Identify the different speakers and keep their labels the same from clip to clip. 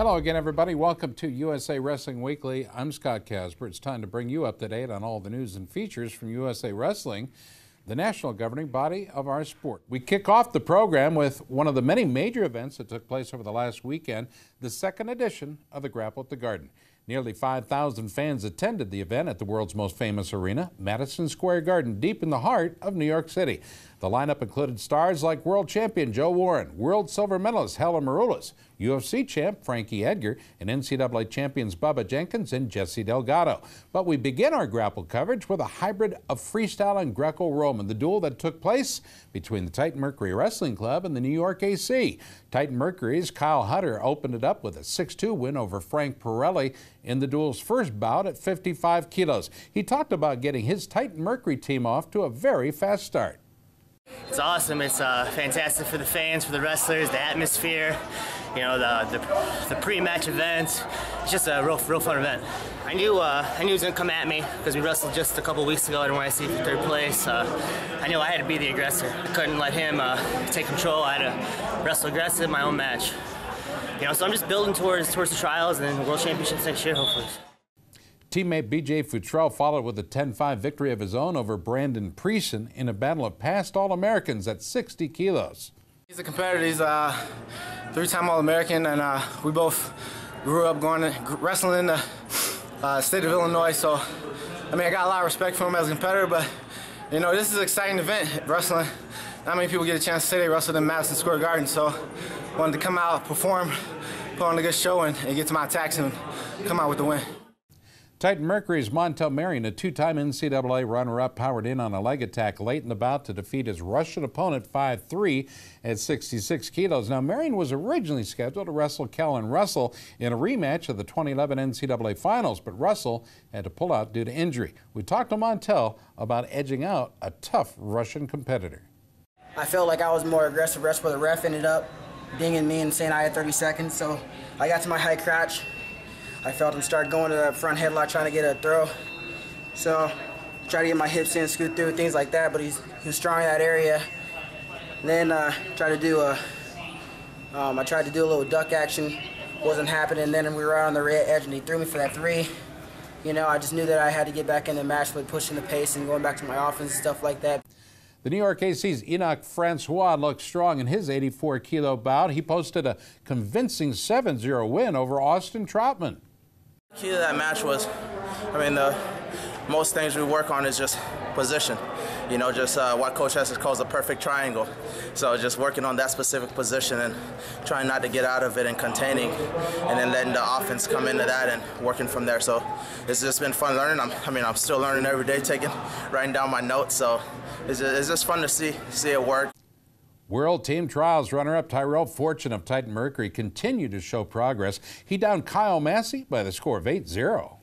Speaker 1: Hello again, everybody. Welcome to USA Wrestling Weekly. I'm Scott Casper. It's time to bring you up to date on all the news and features from USA Wrestling, the national governing body of our sport. We kick off the program with one of the many major events that took place over the last weekend, the second edition of the Grapple at the Garden. Nearly 5,000 fans attended the event at the world's most famous arena, Madison Square Garden, deep in the heart of New York City. The lineup included stars like world champion Joe Warren, world silver medalist Helen Maroulis, UFC champ Frankie Edgar, and NCAA champions Bubba Jenkins and Jesse Delgado. But we begin our grapple coverage with a hybrid of freestyle and Greco-Roman, the duel that took place between the Titan Mercury Wrestling Club and the New York AC. Titan Mercury's Kyle Hutter opened it up with a 6-2 win over Frank Pirelli in the duel's first bout at 55 kilos. He talked about getting his Titan Mercury team off to a very fast start.
Speaker 2: It's awesome. It's fantastic for the fans, for the wrestlers, the atmosphere, you know, the pre-match events. It's just a real fun event. I knew he was going to come at me because we wrestled just a couple weeks ago in YC for third place. I knew I had to be the aggressor. I couldn't let him take control. I had to wrestle aggressive, my own match. You know, so I'm just building towards the trials and then the World Championships next year, hopefully.
Speaker 1: Teammate BJ Futrell followed with a 10-5 victory of his own over Brandon Preeson in a battle of past All-Americans at 60 kilos.
Speaker 3: He's a competitor. He's a three-time All-American, and we both grew up wrestling in the state of Illinois. So, I mean, I got a lot of respect for him as a competitor, but, you know, this is an exciting event, wrestling. Not many people get a chance to say they wrestled in Madison Square Garden, so I wanted to come out, perform, put on a good show, and get to my attacks and come out with the win.
Speaker 1: Titan Mercury's Montel Marion, a two-time NCAA runner-up, powered in on a leg attack late in the bout to defeat his Russian opponent 5-3 at 66 kilos. Now, Marion was originally scheduled to wrestle Kellen Russell in a rematch of the 2011 NCAA Finals, but Russell had to pull out due to injury. We talked to Montel about edging out a tough Russian competitor.
Speaker 4: I felt like I was more aggressive wrestler, but the ref ended up dinging me and saying I had 30 seconds, so I got to my high crotch. I felt him start going to the front headlock trying to get a throw. So tried to get my hips in, scoot through, things like that, but he was strong in that area. And then I tried to do a little duck action, wasn't happening. Then we were out on the red edge and he threw me for that 3. You know, I just knew that I had to get back in the match with pushing the pace and going back to my offense and stuff like that.
Speaker 1: The New York AC's Enoch Francois looked strong in his 84-kilo bout. He posted a convincing 7-0 win over Austin Troutman.
Speaker 5: The key to that match was, I mean, most things we work on is just position. You know, just what Coach Hess calls a perfect triangle. So just working on that specific position and trying not to get out of it and containing, and then letting the offense come into that and working from there. So it's just been fun learning. I'm still learning every day, writing down my notes. So it's just fun to see it work.
Speaker 1: World Team Trials runner-up Tyrell Fortune of Titan Mercury continued to show progress. He downed Kyle Massey by the score of 8-0.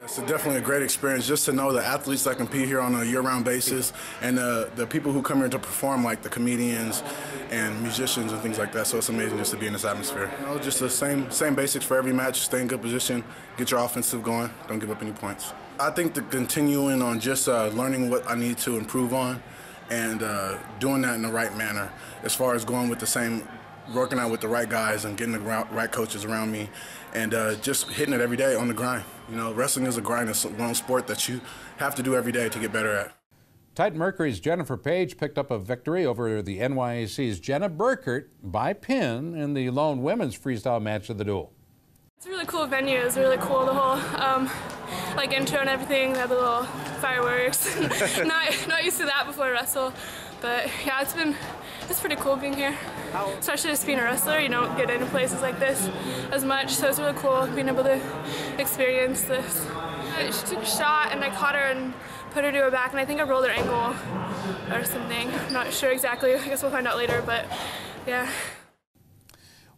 Speaker 6: It's definitely a great experience just to know the athletes that compete here on a year-round basis and the people who come here to perform, like the comedians and musicians and things like that. So it's amazing just to be in this atmosphere. You know, just the same basics for every match. Stay in good position, get your offensive going, don't give up any points. I think the continuing on just learning what I need to improve on and doing that in the right manner, as far as going with working out with the right guys and getting the right coaches around me, and just hitting it every day on the grind. You know, wrestling is a grind. It's one sport that you have to do every day to get better at.
Speaker 1: Titan Mercury's Jennifer Page picked up a victory over the NYAC's Jenna Burkert by pin in the lone women's freestyle match of the duel.
Speaker 7: It's a really cool venue. It's really cool, the whole like intro and everything. They have the little fireworks. not used to that before I wrestle, but yeah, it's pretty cool being here. Especially just being a wrestler, you don't get into places like this as much, so it's really cool being able to experience this. She took a shot and I caught her and put her to her back, and I think I rolled her ankle or something. I'm not sure exactly. I guess we'll find out later, but yeah.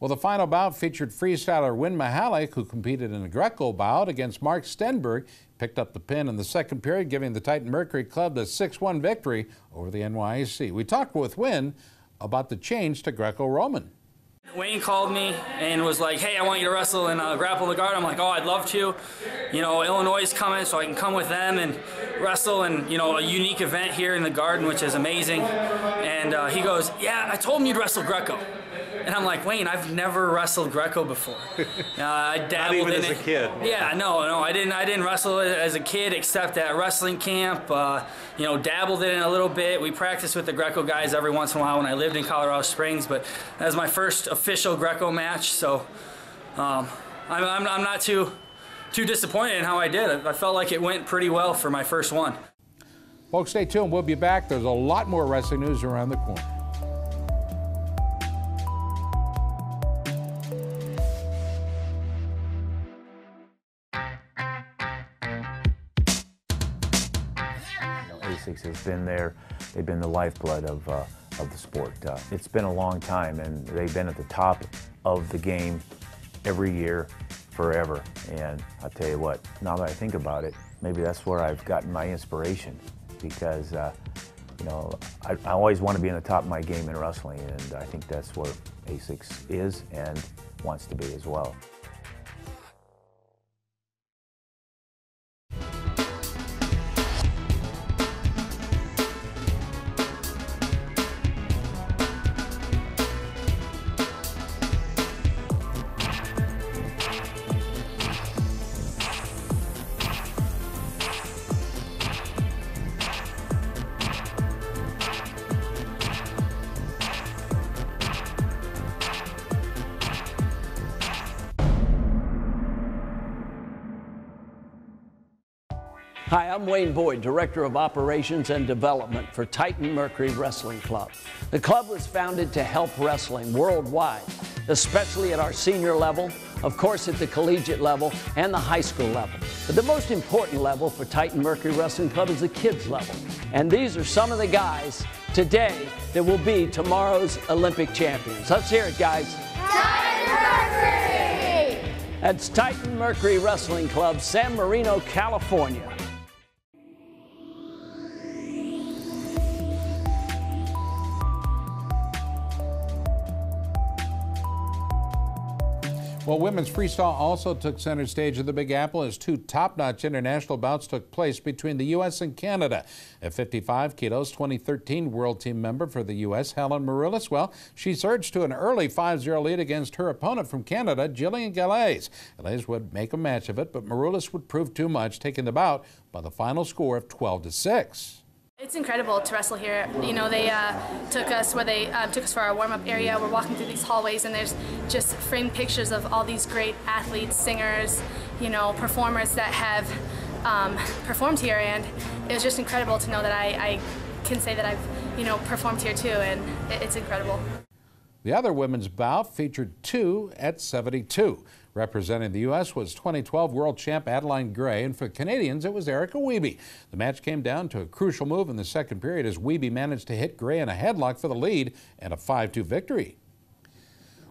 Speaker 1: Well, the final bout featured freestyler Wynn Mahalik, who competed in a Greco bout against Mark Stenberg, picked up the pin in the second period, giving the Titan Mercury Club the 6-1 victory over the NYAC. We talked with Wynn about the change to Greco-Roman.
Speaker 8: Wayne called me and was like, hey, I want you to wrestle in Grapple the Garden. I'm like, oh, I'd love to. You know, Illinois is coming, so I can come with them. And wrestle in, you know, a unique event here in the Garden, which is amazing. And he goes, yeah, I told him you'd wrestle Greco. And I'm like, Wayne, I've never wrestled Greco before. I dabbled
Speaker 9: Not even
Speaker 8: in
Speaker 9: as
Speaker 8: it.
Speaker 9: a kid.
Speaker 8: Yeah, no, I didn't wrestle as a kid except at wrestling camp. You know, dabbled in it a little bit. We practiced with the Greco guys every once in a while when I lived in Colorado Springs, but that was my first official Greco match. So I'm not too disappointed in how I did. I felt like it went pretty well for my first one.
Speaker 1: Folks, stay tuned. We'll be back. There's a lot more wrestling news around the corner.
Speaker 10: ASICS has been there. They've been the lifeblood of the sport. It's been a long time, and they've been at the top of the game every year, forever. And I'll tell you what, now that I think about it, maybe that's where I've gotten my inspiration, because you know, I always want to be in the top of my game in wrestling, and I think that's where ASICS is and wants to be as well.
Speaker 11: Hi, I'm Wayne Boyd, Director of Operations and Development for Titan Mercury Wrestling Club. The club was founded to help wrestling worldwide, especially at our senior level, of course at the collegiate level and the high school level. But the most important level for Titan Mercury Wrestling Club is the kids level. And these are some of the guys today that will be tomorrow's Olympic champions. Let's hear it, guys.
Speaker 12: Titan Mercury!
Speaker 11: That's Titan Mercury Wrestling Club, San Marino, California.
Speaker 1: Well, women's freestyle also took center stage at the Big Apple as two top-notch international bouts took place between the U.S. and Canada. At 55 kilos, 2013 World Team member for the U.S., Helen Maroulis, well, she surged to an early 5-0 lead against her opponent from Canada, Jillian Gallais. Gallais would make a match of it, but Maroulis would prove too much, taking the bout by the final score of 12-6.
Speaker 7: It's incredible to wrestle here. You know, they took us for our warm-up area. We're walking through these hallways, and there's just framed pictures of all these great athletes, singers, you know, performers that have performed here, and it was just incredible to know that I can say that I've, you know, performed here too, and it's incredible.
Speaker 1: The other women's bout featured two at 72. Representing the U.S. was 2012 world champ Adeline Gray, and for Canadians it was Erica Wiebe. The match came down to a crucial move in the second period as Wiebe managed to hit Gray in a headlock for the lead and a 5-2 victory.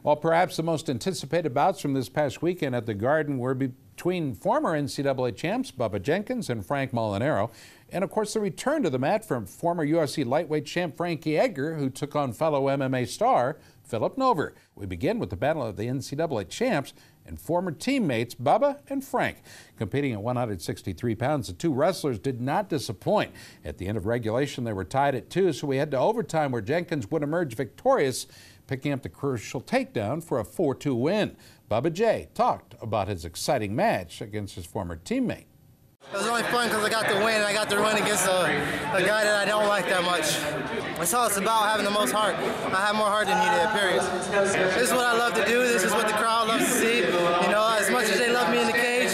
Speaker 1: Well, perhaps the most anticipated bouts from this past weekend at the Garden were between former NCAA champs Bubba Jenkins and Frank Molinaro, and of course the return to the mat from former UFC lightweight champ Frankie Edgar, who took on fellow MMA star Philip Nover. We begin with the battle of the NCAA champs and former teammates Bubba and Frank. Competing at 163 pounds, the two wrestlers did not disappoint. At the end of regulation, they were tied at 2, so we head to overtime where Jenkins would emerge victorious, picking up the crucial takedown for a 4-2 win. Bubba J talked about his exciting match against his former teammate.
Speaker 3: It was only fun because I got the win, and I got to run against a guy that I don't like that much. That's all it's about, having the most heart. I have more heart than he did, period. This is what I love to do. This is what the crowd loves to see. You know, as much as they love me in the cage,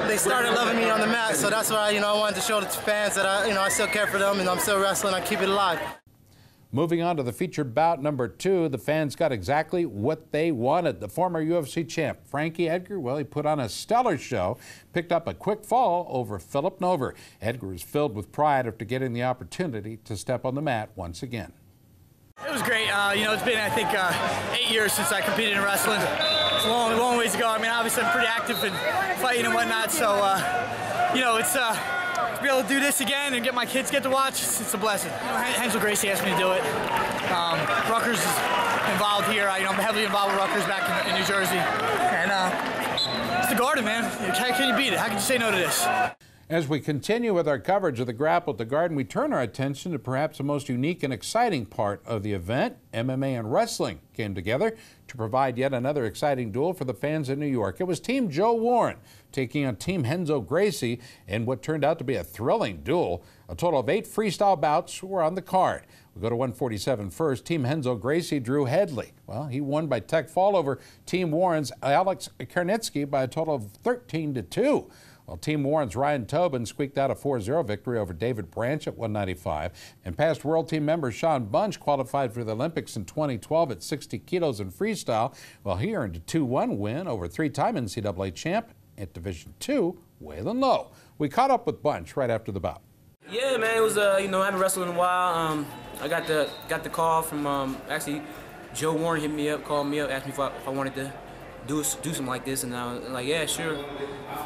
Speaker 3: they started loving me on the mat. So that's why, I wanted to show the fans that I still care for them, and I'm still wrestling. I keep it alive.
Speaker 1: Moving on to the featured bout number 2, the fans got exactly what they wanted. The former UFC champ, Frankie Edgar, well, he put on a stellar show, picked up a quick fall over Philip Nover. Edgar was filled with pride after getting the opportunity to step on the mat once again.
Speaker 13: It was great. It's been, I think, 8 years since I competed in wrestling. It's a long ways to go. I mean, obviously, I'm pretty active in fighting and whatnot, so, it's... to be able to do this again and get my kids to watch, it's a blessing. Hensel Gracie asked me to do it. Rutgers is involved here. I'm heavily involved with Rutgers back in New Jersey. And it's the Garden, man. How can you beat it? How can you say no to this?
Speaker 1: As we continue with our coverage of the Grapple at the Garden, we turn our attention to perhaps the most unique and exciting part of the event. MMA and wrestling came together to provide yet another exciting duel for the fans in New York. It was Team Joe Warren taking on Team Renzo Gracie in what turned out to be a thrilling duel. A total of 8 freestyle bouts were on the card. We go to 147 first. Team Renzo Gracie drew Headley. Well, he won by tech fall over Team Warren's Alex Karnitsky by a total of 13-2. Well, Team Warren's Ryan Tobin squeaked out a 4-0 victory over David Branch at 195. And past World Team member Sean Bunch qualified for the Olympics in 2012 at 60 kilos in freestyle. Well, he earned a 2-1 win over 3-time NCAA champ at Division II, Waylon Lowe. We caught up with Bunch right after the bout.
Speaker 9: Yeah, man, it was, I haven't wrestled in a while. I got the call from, actually, Joe Warren hit me up, called me up, asked me if I wanted to do something like this, and I was like, yeah, sure.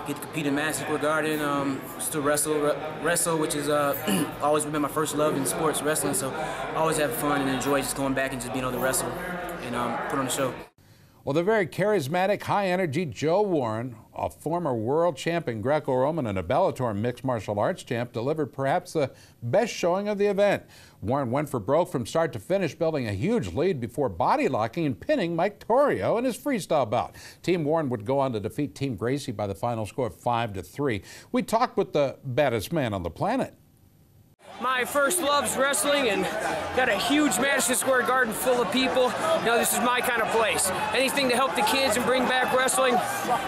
Speaker 9: Get to compete in Madison Square Garden, still wrestle, which is always been my first love in sports, wrestling, so I always have fun and enjoy just going back and just being able to wrestle and put on a show.
Speaker 1: Well, the very charismatic, high-energy Joe Warren, a former world champion Greco-Roman and a Bellator mixed martial arts champ, delivered perhaps the best showing of the event. Warren went for broke from start to finish, building a huge lead before body locking and pinning Mike Torrio in his freestyle bout. Team Warren would go on to defeat Team Gracie by the final score of 5-3. We talked with the baddest man on the planet.
Speaker 14: My first love's wrestling, and got a huge Madison Square Garden full of people. You know, this is my kind of place. Anything to help the kids and bring back wrestling,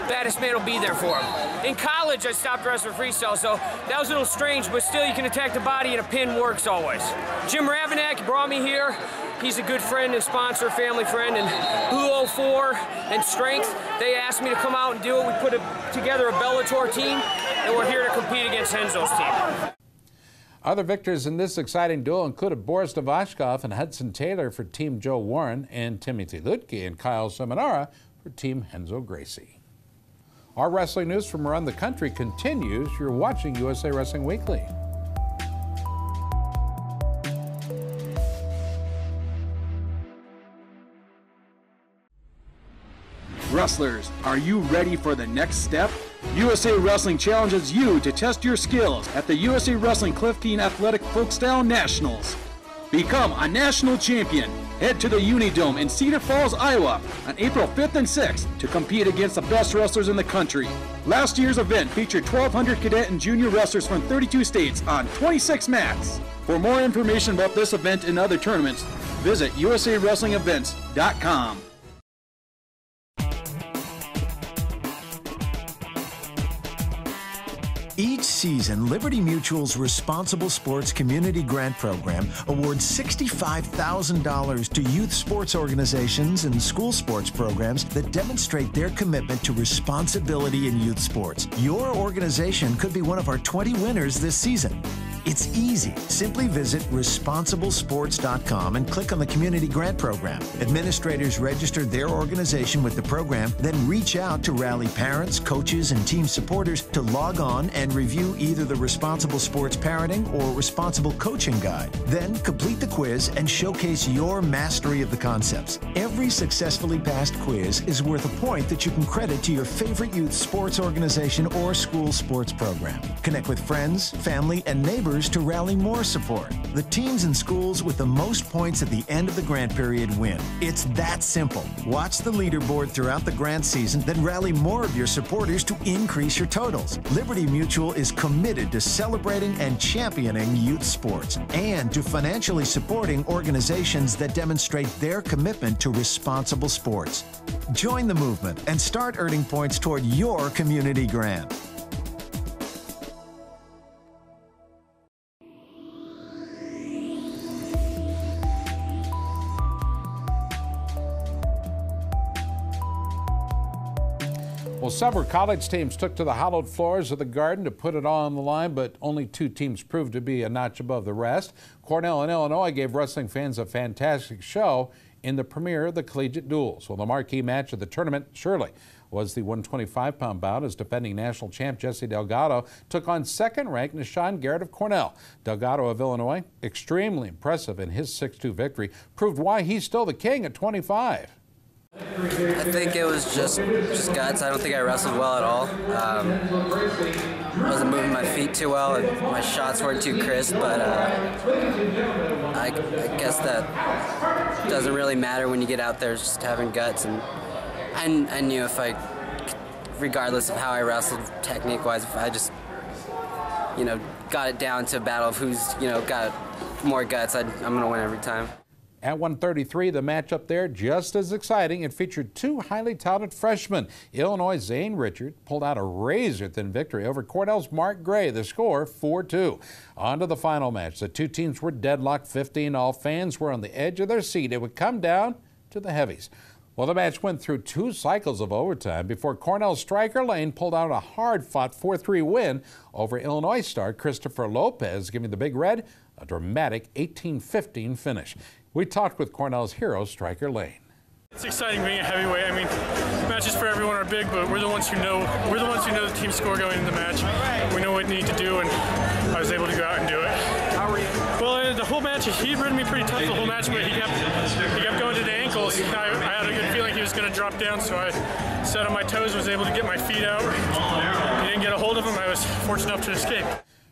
Speaker 14: baddest man will be there for them. In college, I stopped wrestling freestyle, so that was a little strange, but still you can attack the body and a pin works always. Jim Ravanack brought me here. He's a good friend and sponsor, family friend, and Blue 04 and Strength, they asked me to come out and do it. We put together a Bellator team, and we're here to compete against Renzo's team.
Speaker 1: Other victors in this exciting duel included Boris Davashkov and Hudson Taylor for Team Joe Warren, and Timothy Lutke and Kyle Seminara for Team Renzo Gracie. Our wrestling news from around the country continues. You're watching USA Wrestling Weekly.
Speaker 15: Wrestlers, are you ready for the next step? USA Wrestling challenges you to test your skills at the USA Wrestling Cliff Keen Athletic Folkstyle Nationals. Become a national champion. Head to the Unidome in Cedar Falls, Iowa on April 5th and 6th to compete against the best wrestlers in the country. Last year's event featured 1,200 cadet and junior wrestlers from 32 states on 26 mats. For more information about this event and other tournaments, visit usawrestlingevents.com.
Speaker 16: Each season, Liberty Mutual's Responsible Sports Community Grant Program awards $65,000 to youth sports organizations and school sports programs that demonstrate their commitment to responsibility in youth sports. Your organization could be one of our 20 winners this season. It's easy. Simply visit responsiblesports.com and click on the Community Grant Program. Administrators register their organization with the program, then reach out to rally parents, coaches, and team supporters to log on and review either the Responsible Sports Parenting or Responsible Coaching Guide. Then complete the quiz and showcase your mastery of the concepts. Every successfully passed quiz is worth a point that you can credit to your favorite youth sports organization or school sports program. Connect with friends, family, and neighbors to rally more support. The teams and schools with the most points at the end of the grant period win. It's that simple. Watch the leaderboard throughout the grant season, then rally more of your supporters to increase your totals. Liberty Mutual is committed to celebrating and championing youth sports and to financially supporting organizations that demonstrate their commitment to responsible sports. Join the movement and start earning points toward your community grant.
Speaker 1: Well, several college teams took to the hallowed floors of the Garden to put it all on the line, but only 2 teams proved to be a notch above the rest. Cornell and Illinois gave wrestling fans a fantastic show in the premiere of the Collegiate duels. Well, the marquee match of the tournament, surely, was the 125-pound bout as defending national champ Jesse Delgado took on second-ranked Nishan Garrett of Cornell. Delgado of Illinois, extremely impressive in his 6-2 victory, proved why he's still the king at 25.
Speaker 17: I think it was just guts. I don't think I wrestled well at all. I wasn't moving my feet too well, and my shots weren't too crisp, but I guess that doesn't really matter when you get out there, just having guts. And I knew if I, regardless of how I wrestled technique-wise, if I just, got it down to a battle of who's, got more guts, I'm going to win every time.
Speaker 1: At 133, the matchup there just as exciting. It featured two highly touted freshmen. Illinois' Zane Richard pulled out a razor-thin victory over Cornell's Mark Gray. The score, 4-2. On to the final match. The two teams were deadlocked 15-all. Fans were on the edge of their seat. It would come down to the heavies. Well, the match went through 2 cycles of overtime before Cornell's Striker Lane pulled out a hard-fought 4-3 win over Illinois star Christopher Lopez, giving the Big Red a dramatic 18-15 finish. We talked with Cornell's hero, Striker Lane.
Speaker 18: It's exciting being a heavyweight. I mean, matches for everyone are big, but we're the ones who know the team score going into the match. We know what we need to do, and I was able to go out and do it. How were you? Well, the whole match, he'd ridden me pretty tough the whole match, but he kept going to the ankles. I had a good feeling he was going to drop down, so I sat on my toes, was able to get my feet out. He didn't get a hold of him. I was fortunate enough to escape.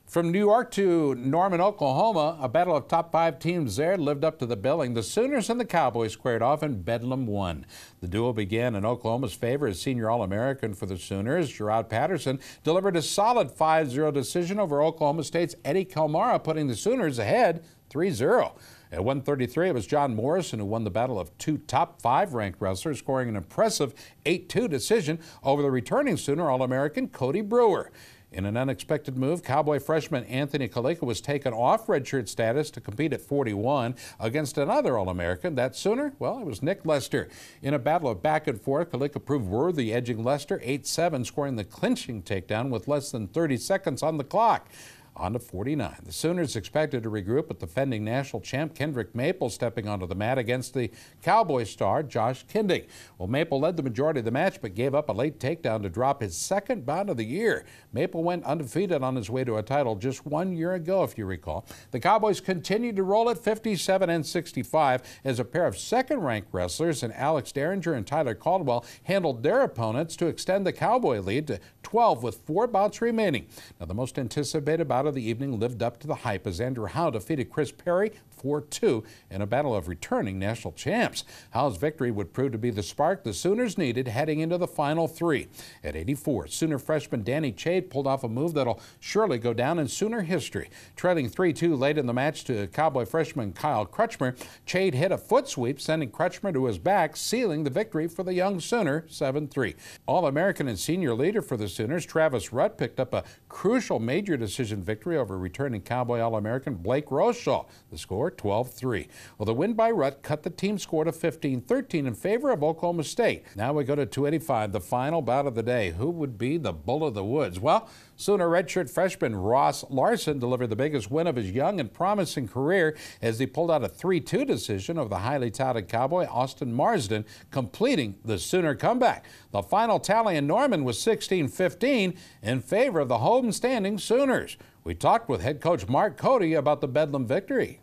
Speaker 1: From New York to Norman, Oklahoma, a battle of top 5 teams there lived up to the billing. The Sooners and the Cowboys squared off, and Bedlam won. The duel began in Oklahoma's favor as senior All-American for the Sooners. Gerard Patterson delivered a solid 5-0 decision over Oklahoma State's Eddie Kalmara, putting the Sooners ahead 3-0. At 133, it was John Morrison who won the battle of 2 top 5 ranked wrestlers, scoring an impressive 8-2 decision over the returning Sooner All-American Cody Brewer. In an unexpected move, Cowboy freshman Anthony Kalika was taken off redshirt status to compete at 41 against another All-American. That Sooner, well, it was Nick Lester. In a battle of back and forth, Kalika proved worthy, edging Lester 8-7, scoring the clinching takedown with less than 30 seconds on the clock. On to 49. The Sooners expected to regroup with defending national champ Kendrick Maple stepping onto the mat against the Cowboy star Josh Kindig. Well, Maple led the majority of the match but gave up a late takedown to drop his second bout of the year. Maple went undefeated on his way to a title just 1 year ago, if you recall. The Cowboys continued to roll at 57-65 as a pair of second-ranked wrestlers in Alex Derringer and Tyler Caldwell handled their opponents to extend the Cowboy lead to 12 with 4 bouts remaining. Now, the most anticipated bout of the evening lived up to the hype as Andrew Howe defeated Chris Perry 4-2 in a battle of returning national champs. Howe's victory would prove to be the spark the Sooners needed heading into the final 3. At 84, Sooner freshman Danny Chade pulled off a move that'll surely go down in Sooner history. Trailing 3-2 late in the match to Cowboy freshman Kyle Crutchmer, Chade hit a foot sweep, sending Crutchmer to his back, sealing the victory for the young Sooner 7-3. All-American and senior leader for the Sooners, Travis Rutt, picked up a crucial major decision victory over returning Cowboy All-American Blake Roshaw. The score, 12-3. Well, the win by Rutt cut the team score to 15-13 in favor of Oklahoma State. Now we go to 285, the final bout of the day. Who would be the bull of the woods? Well, Sooner redshirt freshman Ross Larson delivered the biggest win of his young and promising career as he pulled out a 3-2 decision over the highly touted Cowboy Austin Marsden, completing the Sooner comeback. The final tally in Norman was 16-15 in favor of the home-standing Sooners. We talked with head coach Mark Cody about the Bedlam victory.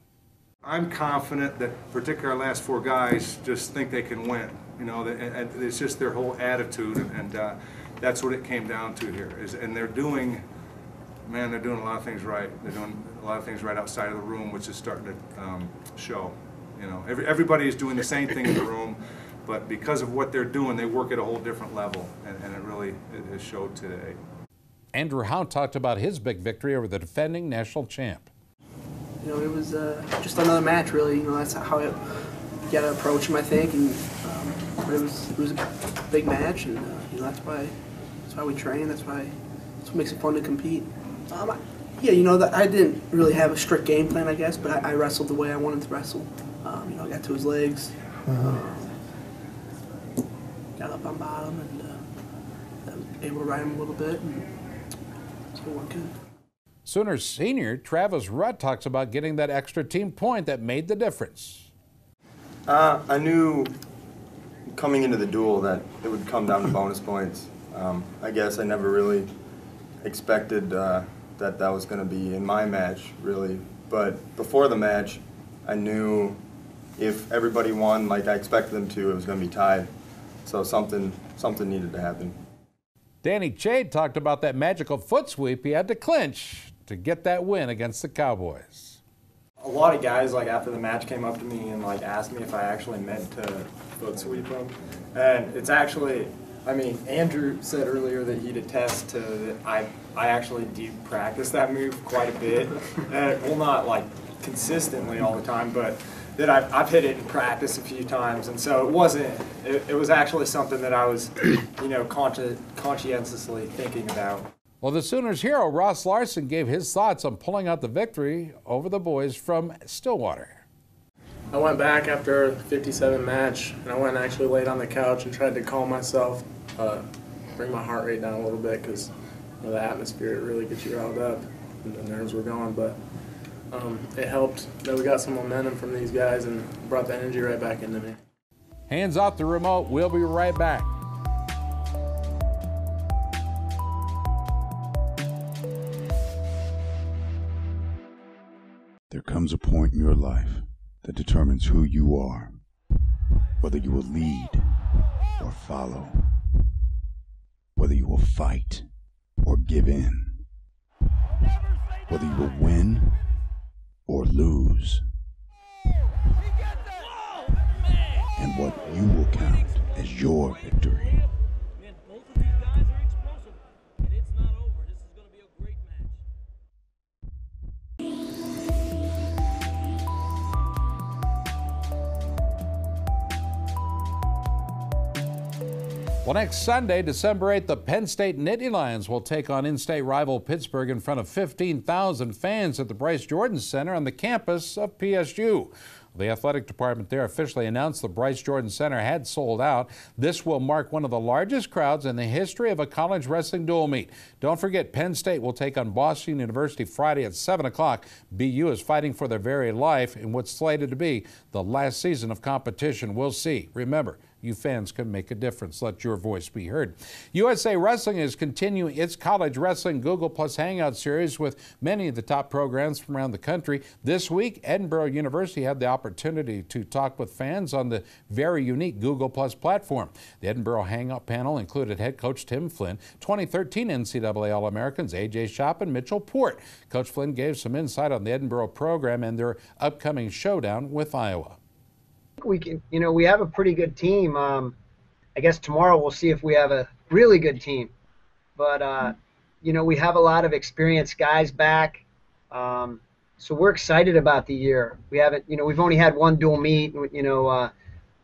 Speaker 19: I'm confident that particularly our last 4 guys just think they can win. You know, it's just their whole attitude, and that's what it came down to here. And they're doing a lot of things right. They're doing a lot of things right outside of the room, which is starting to show. You know, everybody is doing the same thing in the room, but because of what they're doing, they work at a whole different level, and it really it showed today.
Speaker 1: Andrew Howe talked about his big victory over the defending national champ.
Speaker 20: You know, it was just another match, really. You know, that's how you got to approach him, I think. And but it was a big match, and you know, that's why we train. That's what makes it fun to compete. Yeah, you know, I didn't really have a strict game plan, I guess, but I wrestled the way I wanted to wrestle. You know, I got to his legs, got up on bottom, and was able to ride him a little bit, and so it went good.
Speaker 1: Sooners senior Travis Rutt talks about getting that extra team point that made the difference.
Speaker 21: I knew coming into the duel that it would come down to bonus points. I guess I never really expected that was going to be in my match, really. But before the match, I knew if everybody won like I expected them to, it was going to be tied. So something needed to happen.
Speaker 1: Danny Chade talked about that magical foot sweep he had to clinch to get that win against the Cowboys.
Speaker 2: A lot of guys, like, after the match came up to me and, like, asked me if I actually meant to foot sweep them. And it's actually, I mean, Andrew said earlier that he'd attest to that I actually do practice that move quite a bit. Well, not, like, consistently all the time, but that I've hit it in practice a few times. And so it was actually something that I was, you know, conscientiously thinking about.
Speaker 1: Well, the Sooners hero Ross Larson gave his thoughts on pulling out the victory over the boys from Stillwater.
Speaker 22: I went back after the 57 match, and I went and actually laid on the couch and tried to calm myself, bring my heart rate down a little bit, because you know, the atmosphere really gets you riled up and the nerves were going. But it helped that we got some momentum from these guys and brought the energy right back into me.
Speaker 1: Hands off the remote. We'll be right back.
Speaker 23: There comes a point in your life that determines who you are, whether you will lead or follow, whether you will fight or give in, whether you will win or lose, and what you will count as your victory.
Speaker 1: Well, next Sunday, December 8th, the Penn State Nittany Lions will take on in-state rival Pittsburgh in front of 15,000 fans at the Bryce Jordan Center on the campus of PSU. The athletic department there officially announced the Bryce Jordan Center had sold out. This will mark one of the largest crowds in the history of a college wrestling dual meet. Don't forget, Penn State will take on Boston University Friday at 7 o'clock. BU is fighting for their very life in what's slated to be the last season of competition. We'll see. Remember, you fans can make a difference. Let your voice be heard. USA Wrestling is continuing its College Wrestling Google Plus Hangout series with many of the top programs from around the country. This week, Edinboro University had the opportunity to talk with fans on the very unique Google Plus platform. The Edinboro Hangout panel included head coach Tim Flynn, 2013 NCAA All-Americans A.J. Schopp and Mitchell Port. Coach Flynn gave some insight on the Edinboro program and their upcoming showdown with Iowa.
Speaker 24: We can, we have a pretty good team. I guess tomorrow we'll see if we have a really good team. But, we have a lot of experienced guys back. So we're excited about the year. We haven't, we've only had one dual meet.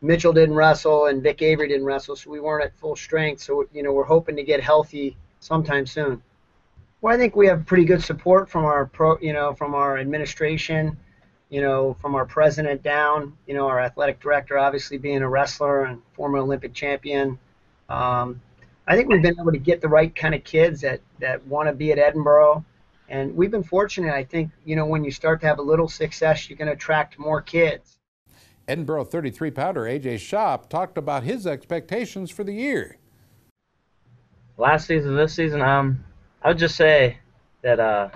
Speaker 24: Mitchell didn't wrestle and Vic Avery didn't wrestle, so we weren't at full strength. So, we're hoping to get healthy sometime soon. Well, I think we have pretty good support from our from our administration. From our president down, our athletic director obviously being a wrestler and former Olympic champion. I think we've been able to get the right kind of kids that want to be at Edinboro. And we've been fortunate, I think, when you start to have a little success, you can attract more kids.
Speaker 1: Edinboro 33-pounder A.J. Schopp talked about his expectations for the year.
Speaker 25: Last season, this season, I would just say that,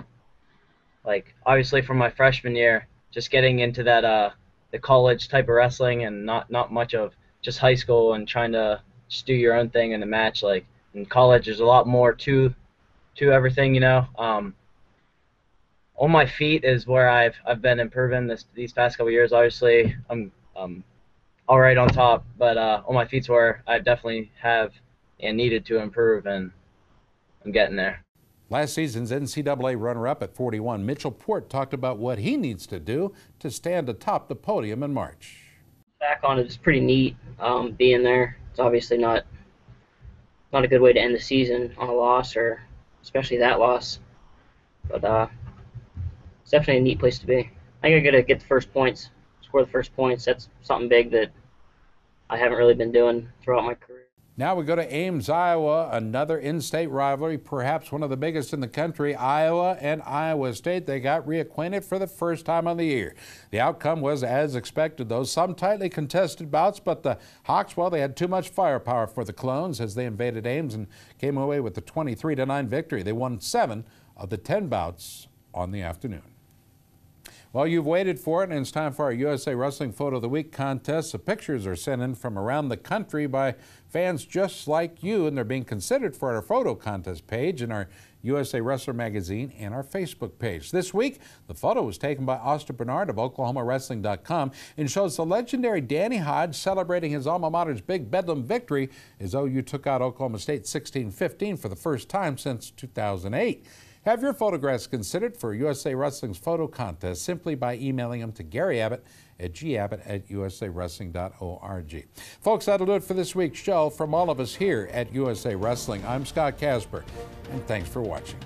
Speaker 25: obviously from my freshman year, just getting into that the college type of wrestling and not much of just high school and trying to just do your own thing in the match. Like in college, there's a lot more to everything. On my feet is where I've been improving these past couple of years. Obviously, I'm all right on top, but on my feet's where I definitely have and needed to improve, and I'm getting there.
Speaker 1: Last season's NCAA runner-up at 41, Mitchell Port talked about what he needs to do to stand atop the podium in March.
Speaker 26: Back on it's pretty neat being there. It's obviously not a good way to end the season on a loss, or especially that loss. But it's definitely a neat place to be. I think I gotta get the first points, score the first points. That's something big that I haven't really been doing throughout my career.
Speaker 1: Now we go to Ames, Iowa, another in-state rivalry, perhaps one of the biggest in the country. Iowa and Iowa State, they got reacquainted for the first time of the year. The outcome was as expected, though. Some tightly contested bouts, but the Hawks, well, they had too much firepower for the Clones as they invaded Ames and came away with a 23-9 victory. They won 7 of the 10 bouts on the afternoon. Well, you've waited for it, and it's time for our USA Wrestling Photo of the Week contest. The pictures are sent in from around the country by fans just like you, and they're being considered for our photo contest page in our USA Wrestler magazine and our Facebook page. This week, the photo was taken by Austin Bernard of OklahomaWrestling.com and shows the legendary Danny Hodge celebrating his alma mater's big Bedlam victory as OU took out Oklahoma State 16-15 for the first time since 2008. Have your photographs considered for USA Wrestling's photo contest simply by emailing them to Gary Abbott at gabbott@usawrestling.org. Folks, that'll do it for this week's show. From all of us here at USA Wrestling, I'm Scott Casper, and thanks for watching.